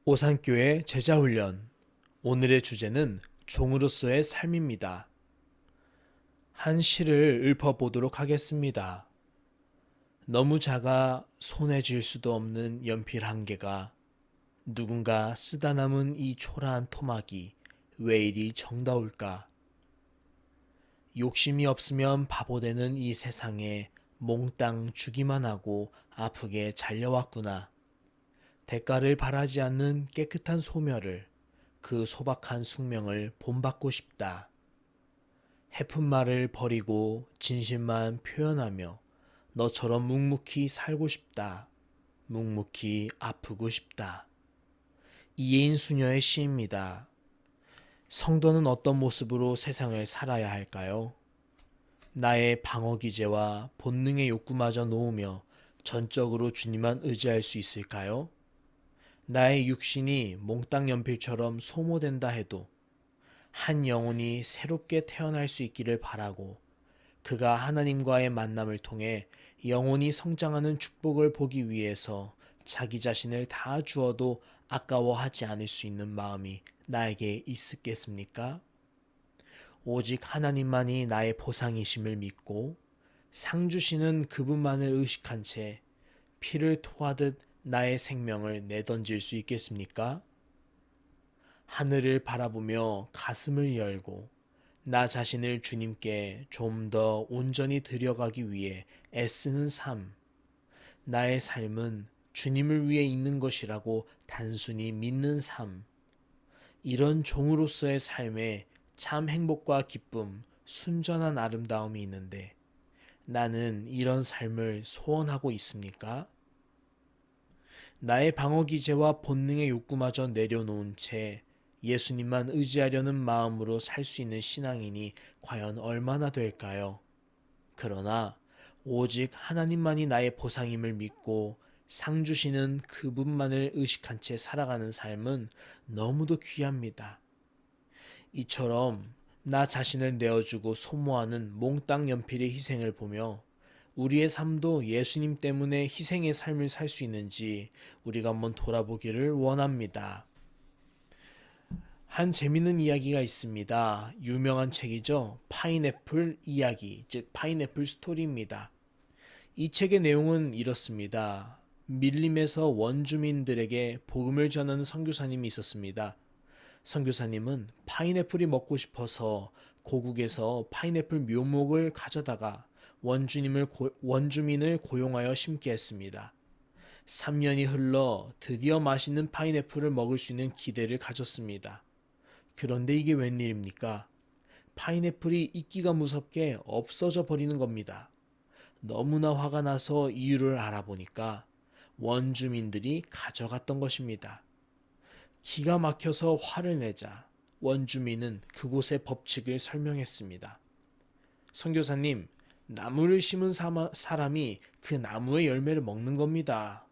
오산교회 제자훈련. 오늘의 주제는 종으로서의 삶입니다. 한 시를 읊어보도록 하겠습니다. 너무 작아 손에 쥘 수도 없는 연필 한 개가 누군가 쓰다 남은 이 초라한 토막이 왜 이리 정다울까? 욕심이 없으면 바보 되는 이 세상에 몽땅 주기만 하고 아프게 잘려왔구나. 대가를 바라지 않는 깨끗한 소멸을, 그 소박한 숙명을 본받고 싶다. 해픈 말을 버리고 진실만 표현하며 너처럼 묵묵히 살고 싶다. 묵묵히 아프고 싶다. 이예인 수녀의 시입니다. 성도는 어떤 모습으로 세상을 살아야 할까요? 나의 방어 기제와 본능의 욕구마저 놓으며 전적으로 주님만 의지할 수 있을까요? 나의 육신이 몽땅 연필처럼 소모된다 해도 한 영혼이 새롭게 태어날 수 있기를 바라고, 그가 하나님과의 만남을 통해 영혼이 성장하는 축복을 보기 위해서 자기 자신을 다 주어도 아까워하지 않을 수 있는 마음이 나에게 있겠습니까? 오직 하나님만이 나의 보상이심을 믿고 상 주시는 그분만을 의식한 채 피를 토하듯 나의 생명을 내던질 수 있겠습니까? 하늘을 바라보며 가슴을 열고 나 자신을 주님께 좀 더 온전히 드려가기 위해 애쓰는 삶. 나의 삶은 주님을 위해 있는 것이라고 단순히 믿는 삶. 이런 종으로서의 삶에 참 행복과 기쁨, 순전한 아름다움이 있는데 나는 이런 삶을 소원하고 있습니까? 나의 방어 기제와 본능의 욕구마저 내려놓은 채 예수님만 의지하려는 마음으로 살 수 있는 신앙인이 과연 얼마나 될까요? 그러나 오직 하나님만이 나의 보상임을 믿고 상 주시는 그분만을 의식한 채 살아가는 삶은 너무도 귀합니다. 이처럼 나 자신을 내어주고 소모하는 몽땅 연필의 희생을 보며 우리의 삶도 예수님 때문에 희생의 삶을 살 수 있는지 우리가 한번 돌아보기를 원합니다. 한 재밌는 이야기가 있습니다. 유명한 책이죠. 파인애플 이야기, 즉 파인애플 스토리입니다. 이 책의 내용은 이렇습니다. 밀림에서 원주민들에게 복음을 전하는 선교사님이 있었습니다. 선교사님은 파인애플이 먹고 싶어서 고국에서 파인애플 묘목을 가져다가 원주민을 고용하여 심게 했습니다. 3년이 흘러 드디어 맛있는 파인애플을 먹을 수 있는 기대를 가졌습니다. 그런데 이게 웬일입니까? 파인애플이 익기가 무섭게 없어져 버리는 겁니다. 너무나 화가 나서 이유를 알아보니까 원주민들이 가져갔던 것입니다. 기가 막혀서 화를 내자 원주민은 그곳의 법칙을 설명했습니다. 선교사님, 나무를 심은 사람이 그 나무의 열매를 먹는 겁니다.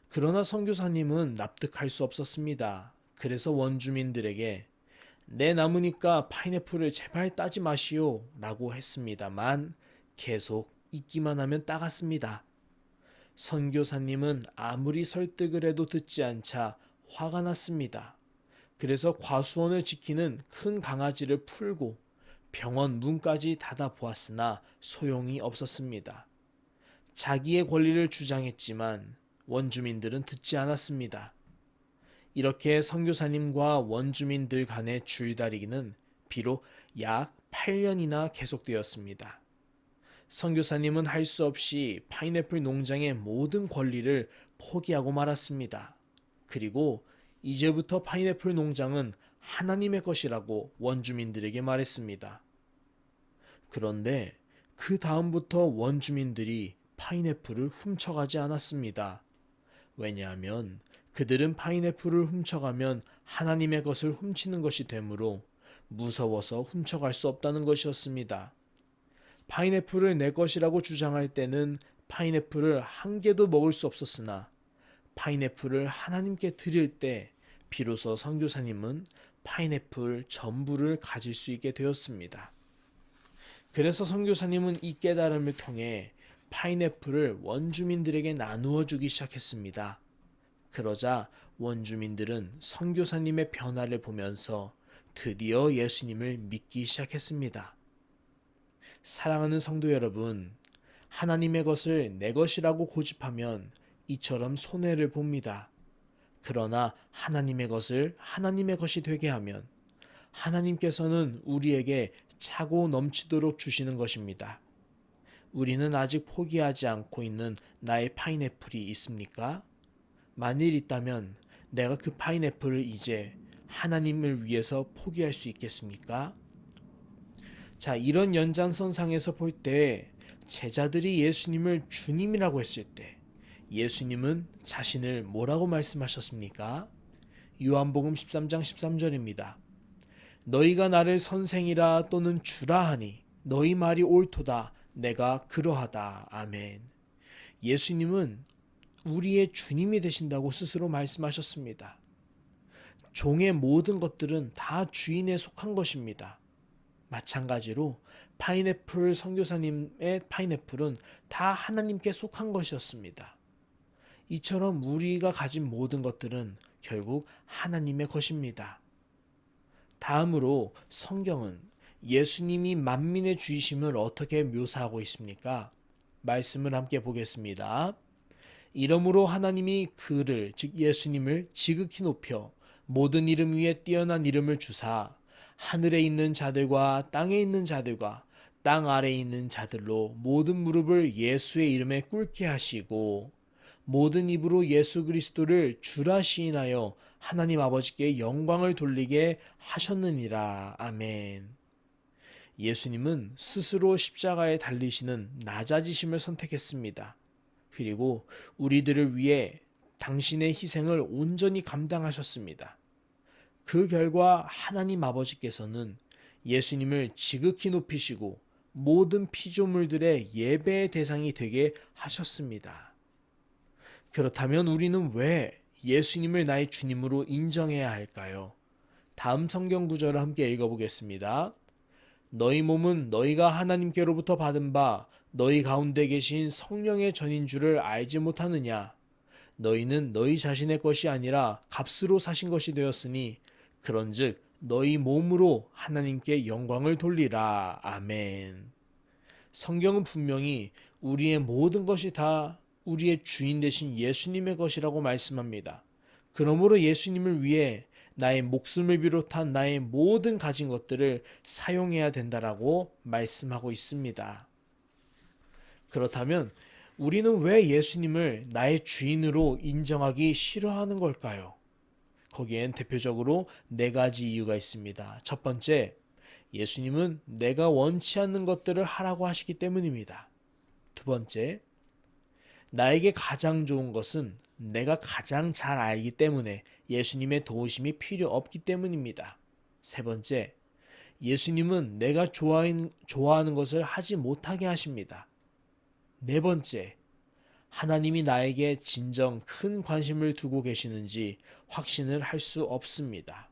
그러나 선교사님은 납득할 수 없었습니다. 그래서 원주민들에게 내 나무니까 파인애플을 제발 따지 마시오 라고 했습니다만 계속 익기만 하면 따갔습니다. 선교사님은 아무리 설득을 해도 듣지 않자 화가 났습니다. 그래서 과수원을 지키는 큰 강아지를 풀고 병원 문까지 닫아보았으나 소용이 없었습니다. 자기의 권리를 주장했지만 원주민들은 듣지 않았습니다. 이렇게 선교사님과 원주민들 간의 줄다리기는 비록 약 8년이나 계속되었습니다. 선교사님은 할 수 없이 파인애플 농장의 모든 권리를 포기하고 말았습니다. 그리고 이제부터 파인애플 농장은 하나님의 것이라고 원주민들에게 말했습니다. 그런데 그 다음부터 원주민들이 파인애플을 훔쳐가지 않았습니다. 왜냐하면 그들은 파인애플을 훔쳐가면 하나님의 것을 훔치는 것이 되므로 무서워서 훔쳐갈 수 없다는 것이었습니다. 파인애플을 내 것이라고 주장할 때는 파인애플을 한 개도 먹을 수 없었으나 파인애플을 하나님께 드릴 때 비로소 선교사님은 파인애플 전부를 가질 수 있게 되었습니다. 그래서 선교사님은 이 깨달음을 통해 파인애플을 원주민들에게 나누어 주기 시작했습니다. 그러자 원주민들은 선교사님의 변화를 보면서 드디어 예수님을 믿기 시작했습니다. 사랑하는 성도 여러분, 하나님의 것을 내 것이라고 고집하면 이처럼 손해를 봅니다. 그러나 하나님의 것을 하나님의 것이 되게 하면 하나님께서는 우리에게 차고 넘치도록 주시는 것입니다. 우리는 아직 포기하지 않고 있는 나의 파인애플이 있습니까? 만일 있다면 내가 그 파인애플을 이제 하나님을 위해서 포기할 수 있겠습니까? 자, 이런 연장선상에서 볼 때 제자들이 예수님을 주님이라고 했을 때 예수님은 자신을 뭐라고 말씀하셨습니까? 요한복음 13장 13절입니다. 너희가 나를 선생이라 또는 주라 하니 너희 말이 옳도다. 내가 그러하다. 아멘. 예수님은 우리의 주님이 되신다고 스스로 말씀하셨습니다. 종의 모든 것들은 다 주인에 속한 것입니다. 마찬가지로 파인애플 선교사님의 파인애플은 다 하나님께 속한 것이었습니다. 이처럼 우리가 가진 모든 것들은 결국 하나님의 것입니다. 다음으로 성경은 예수님이 만민의 주이심을 어떻게 묘사하고 있습니까? 말씀을 함께 보겠습니다. 이러므로 하나님이 그를 즉 예수님을 지극히 높여 모든 이름 위에 뛰어난 이름을 주사 하늘에 있는 자들과 땅에 있는 자들과 땅 아래에 있는 자들로 모든 무릎을 예수의 이름에 꿇게 하시고 모든 입으로 예수 그리스도를 주라 시인하여 하나님 아버지께 영광을 돌리게 하셨느니라. 아멘. 예수님은 스스로 십자가에 달리시는 낮아지심을 선택했습니다. 그리고 우리들을 위해 당신의 희생을 온전히 감당하셨습니다. 그 결과 하나님 아버지께서는 예수님을 지극히 높이시고 모든 피조물들의 예배의 대상이 되게 하셨습니다. 그렇다면 우리는 왜 예수님을 나의 주님으로 인정해야 할까요? 다음 성경 구절을 함께 읽어보겠습니다. 너희 몸은 너희가 하나님께로부터 받은 바 너희 가운데 계신 성령의 전인 줄을 알지 못하느냐? 너희는 너희 자신의 것이 아니라 값으로 사신 것이 되었으니 그런즉 너희 몸으로 하나님께 영광을 돌리라. 아멘. 성경은 분명히 우리의 모든 것이 다 우리의 주인 되신 예수님의 것이라고 말씀합니다. 그러므로 예수님을 위해 나의 목숨을 비롯한 나의 모든 가진 것들을 사용해야 된다라고 말씀하고 있습니다. 그렇다면 우리는 왜 예수님을 나의 주인으로 인정하기 싫어하는 걸까요? 거기엔 대표적으로 네 가지 이유가 있습니다. 첫 번째, 예수님은 내가 원치 않는 것들을 하라고 하시기 때문입니다. 두 번째, 나에게 가장 좋은 것은 내가 가장 잘 알기 때문에 예수님의 도우심이 필요 없기 때문입니다. 세 번째, 예수님은 내가 좋아하는 것을 하지 못하게 하십니다. 네 번째, 하나님이 나에게 진정 큰 관심을 두고 계시는지 확신을 할 수 없습니다.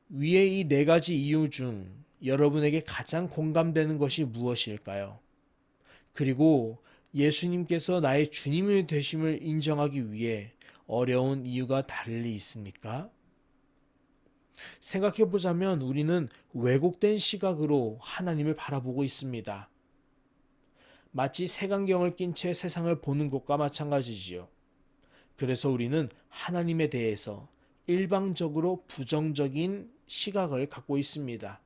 위의 이 네 가지 이유 중 여러분에게 가장 공감되는 것이 무엇일까요? 그리고 예수님께서 나의 주님이 되심을 인정하기 위해 어려운 이유가 달리 있습니까? 생각해 보자면 우리는 왜곡된 시각으로 하나님을 바라보고 있습니다. 마치 색안경을 낀 채 세상을 보는 것과 마찬가지지요. 그래서 우리는 하나님에 대해서 일방적으로 부정적인 시각을 갖고 있습니다.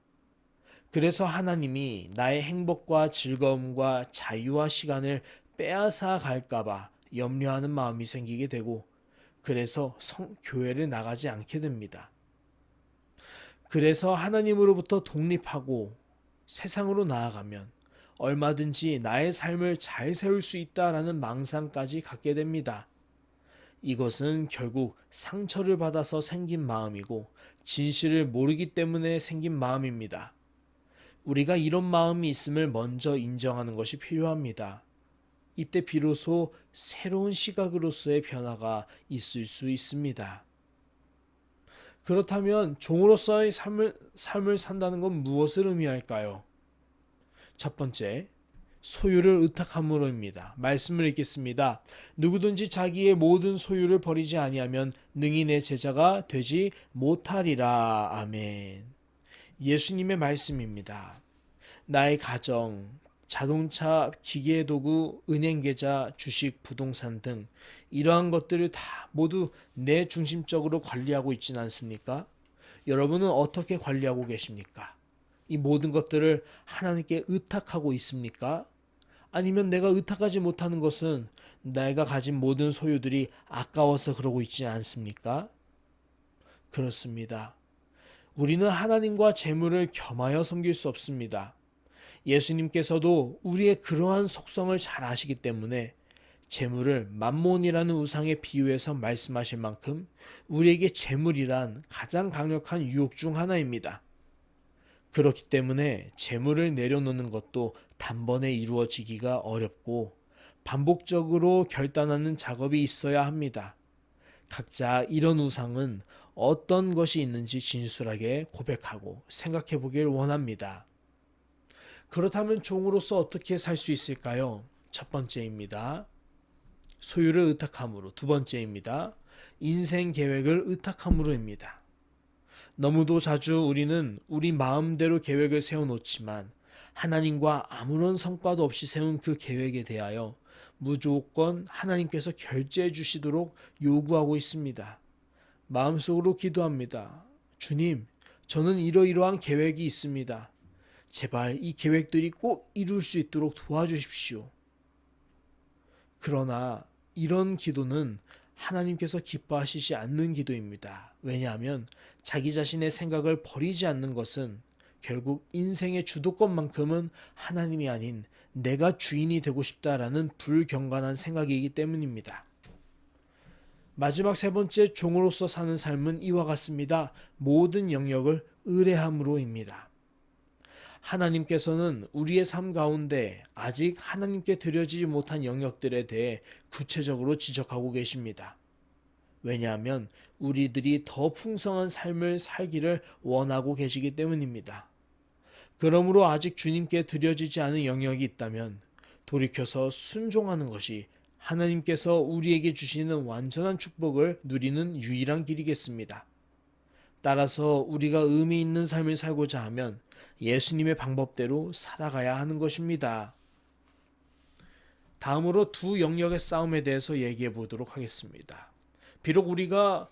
그래서 하나님이 나의 행복과 즐거움과 자유와 시간을 빼앗아 갈까봐 염려하는 마음이 생기게 되고, 그래서 교회를 나가지 않게 됩니다. 그래서 하나님으로부터 독립하고 세상으로 나아가면 얼마든지 나의 삶을 잘 세울 수 있다라는 망상까지 갖게 됩니다. 이것은 결국 상처를 받아서 생긴 마음이고 진실을 모르기 때문에 생긴 마음입니다. 우리가 이런 마음이 있음을 먼저 인정하는 것이 필요합니다. 이때 비로소 새로운 시각으로서의 변화가 있을 수 있습니다. 그렇다면 종으로서의 삶을 산다는 건 무엇을 의미할까요? 첫 번째, 소유를 의탁함으로입니다. 말씀을 읽겠습니다. 누구든지 자기의 모든 소유를 버리지 아니하면 능히 내 제자가 되지 못하리라. 아멘. 예수님의 말씀입니다. 나의 가정, 자동차, 기계도구, 은행계좌, 주식, 부동산 등 이러한 것들을 다 모두 내 중심적으로 관리하고 있지는 않습니까? 여러분은 어떻게 관리하고 계십니까? 이 모든 것들을 하나님께 의탁하고 있습니까? 아니면 내가 의탁하지 못하는 것은 내가 가진 모든 소유들이 아까워서 그러고 있지 않습니까? 그렇습니다. 우리는 하나님과 재물을 겸하여 섬길 수 없습니다. 예수님께서도 우리의 그러한 속성을 잘 아시기 때문에 재물을 맘몬이라는 우상에 비유해서 말씀하실 만큼 우리에게 재물이란 가장 강력한 유혹 중 하나입니다. 그렇기 때문에 재물을 내려놓는 것도 단번에 이루어지기가 어렵고 반복적으로 결단하는 작업이 있어야 합니다. 각자 이런 우상은 어떤 것이 있는지 진술하게 고백하고 생각해 보길 원합니다. 그렇다면 종으로서 어떻게 살 수 있을까요? 첫 번째입니다. 소유를 의탁함으로. 두 번째입니다. 인생 계획을 의탁함으로입니다. 너무도 자주 우리는 우리 마음대로 계획을 세워놓지만 하나님과 아무런 성과도 없이 세운 그 계획에 대하여 무조건 하나님께서 결제해 주시도록 요구하고 있습니다. 마음속으로 기도합니다. 주님, 저는 이러이러한 계획이 있습니다. 제발 이 계획들이 꼭 이룰 수 있도록 도와주십시오. 그러나 이런 기도는 하나님께서 기뻐하시지 않는 기도입니다. 왜냐하면 자기 자신의 생각을 버리지 않는 것은 결국 인생의 주도권만큼은 하나님이 아닌 내가 주인이 되고 싶다라는 불경건한 생각이기 때문입니다. 마지막 세 번째, 종으로서 사는 삶은 이와 같습니다. 모든 영역을 의뢰함으로입니다. 하나님께서는 우리의 삶 가운데 아직 하나님께 드려지지 못한 영역들에 대해 구체적으로 지적하고 계십니다. 왜냐하면 우리들이 더 풍성한 삶을 살기를 원하고 계시기 때문입니다. 그러므로 아직 주님께 드려지지 않은 영역이 있다면 돌이켜서 순종하는 것이 하나님께서 우리에게 주시는 완전한 축복을 누리는 유일한 길이겠습니다. 따라서 우리가 의미 있는 삶을 살고자 하면 예수님의 방법대로 살아가야 하는 것입니다. 다음으로 두 영역의 싸움에 대해서 얘기해 보도록 하겠습니다. 비록 우리가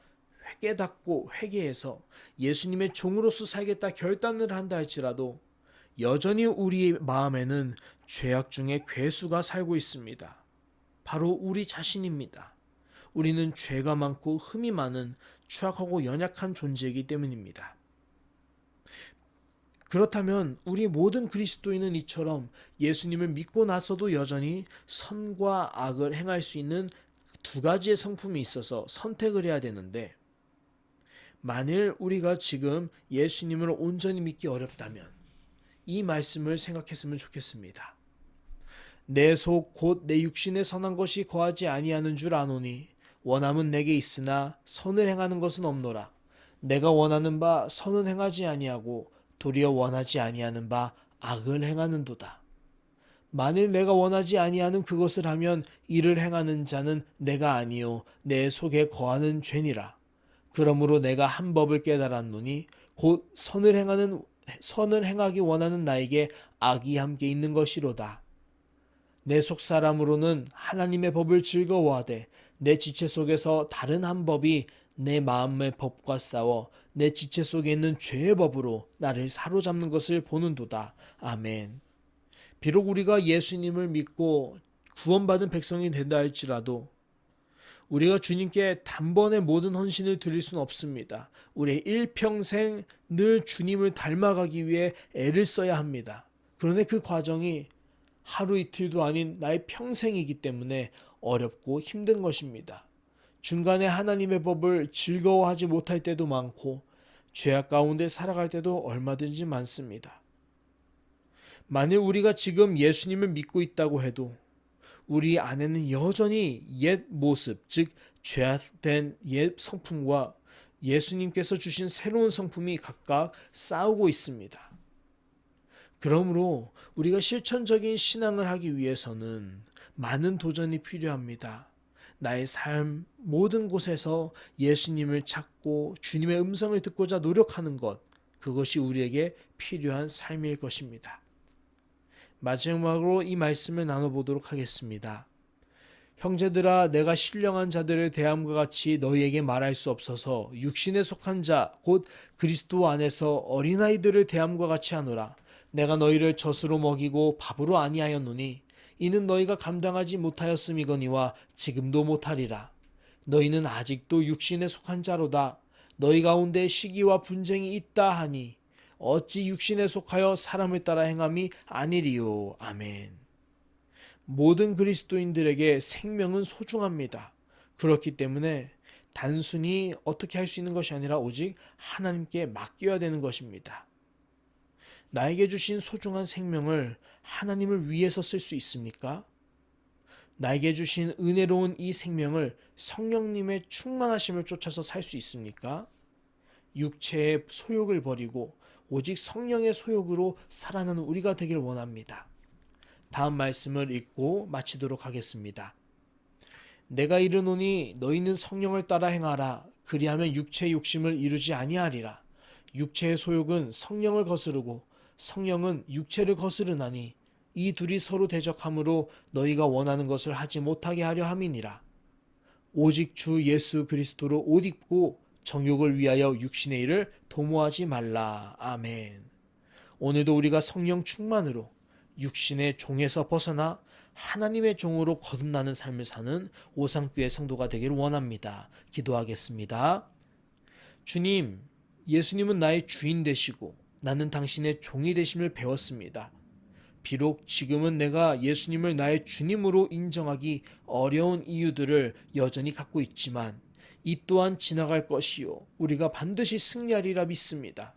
깨닫고 회개해서 예수님의 종으로서 살겠다 결단을 한다 할지라도 여전히 우리 마음에는 죄악 중에 괴수가 살고 있습니다. 바로 우리 자신입니다. 우리는 죄가 많고 흠이 많은 추악하고 연약한 존재이기 때문입니다. 그렇다면 우리 모든 그리스도인은 이처럼 예수님을 믿고 나서도 여전히 선과 악을 행할 수 있는 두 가지의 성품이 있어서 선택을 해야 되는데, 만일 우리가 지금 예수님을 온전히 믿기 어렵다면 이 말씀을 생각했으면 좋겠습니다. 내 속 곧 내 육신에 선한 것이 거하지 아니하는 줄 아노니 원함은 내게 있으나 선을 행하는 것은 없노라. 내가 원하는 바 선은 행하지 아니하고 도리어 원하지 아니하는 바 악을 행하는도다. 만일 내가 원하지 아니하는 그것을 하면 이를 행하는 자는 내가 아니요 내 속에 거하는 죄니라. 그러므로 내가 한 법을 깨달았노니 곧 선을 행하기 원하는 나에게 악이 함께 있는 것이로다. 내 속 사람으로는 하나님의 법을 즐거워하되 내 지체 속에서 다른 한 법이 내 마음의 법과 싸워 내 지체 속에 있는 죄의 법으로 나를 사로잡는 것을 보는도다. 아멘. 비록 우리가 예수님을 믿고 구원받은 백성이 된다 할지라도 우리가 주님께 단번에 모든 헌신을 드릴 수는 없습니다. 우리의 일평생 늘 주님을 닮아가기 위해 애를 써야 합니다. 그런데 그 과정이 하루 이틀도 아닌 나의 평생이기 때문에 어렵고 힘든 것입니다. 중간에 하나님의 법을 즐거워하지 못할 때도 많고 죄악 가운데 살아갈 때도 얼마든지 많습니다. 만일 우리가 지금 예수님을 믿고 있다고 해도 우리 안에는 여전히 옛 모습, 즉 죄악된 옛 성품과 예수님께서 주신 새로운 성품이 각각 싸우고 있습니다. 그러므로 우리가 실천적인 신앙을 하기 위해서는 많은 도전이 필요합니다. 나의 삶 모든 곳에서 예수님을 찾고 주님의 음성을 듣고자 노력하는 것, 그것이 우리에게 필요한 삶일 것입니다. 마지막으로 이 말씀을 나눠보도록 하겠습니다. 형제들아, 내가 신령한 자들을 대함과 같이 너희에게 말할 수 없어서 육신에 속한 자 곧 그리스도 안에서 어린아이들을 대함과 같이 하노라. 내가 너희를 젖으로 먹이고 밥으로 아니하였노니 이는 너희가 감당하지 못하였음이거니와 지금도 못하리라. 너희는 아직도 육신에 속한 자로다. 너희 가운데 시기와 분쟁이 있다 하니 어찌 육신에 속하여 사람을 따라 행함이 아니리요. 아멘. 모든 그리스도인들에게 생명은 소중합니다. 그렇기 때문에 단순히 어떻게 할 수 있는 것이 아니라 오직 하나님께 맡겨야 되는 것입니다. 나에게 주신 소중한 생명을 하나님을 위해서 쓸 수 있습니까? 나에게 주신 은혜로운 이 생명을 성령님의 충만하심을 쫓아서 살 수 있습니까? 육체의 소욕을 버리고 오직 성령의 소욕으로 살아가는 우리가 되길 원합니다. 다음 말씀을 읽고 마치도록 하겠습니다. 내가 이르노니 너희는 성령을 따라 행하라. 그리하면 육체의 욕심을 이루지 아니하리라. 육체의 소욕은 성령을 거스르고 성령은 육체를 거스르나니 이 둘이 서로 대적하므로 너희가 원하는 것을 하지 못하게 하려 함이니라. 오직 주 예수 그리스도로 옷 입고 정욕을 위하여 육신의 일을 도모하지 말라. 아멘. 오늘도 우리가 성령 충만으로 육신의 종에서 벗어나 하나님의 종으로 거듭나는 삶을 사는 오상교회 성도가 되기를 원합니다. 기도하겠습니다. 주님, 예수님은 나의 주인 되시고 나는 당신의 종이 되심을 배웠습니다. 비록 지금은 내가 예수님을 나의 주님으로 인정하기 어려운 이유들을 여전히 갖고 있지만 이 또한 지나갈 것이요 우리가 반드시 승리하리라 믿습니다.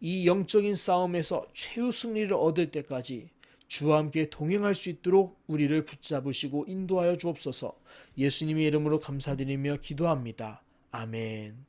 이 영적인 싸움에서 최후 승리를 얻을 때까지 주와 함께 동행할 수 있도록 우리를 붙잡으시고 인도하여 주옵소서. 예수님의 이름으로 감사드리며 기도합니다. 아멘.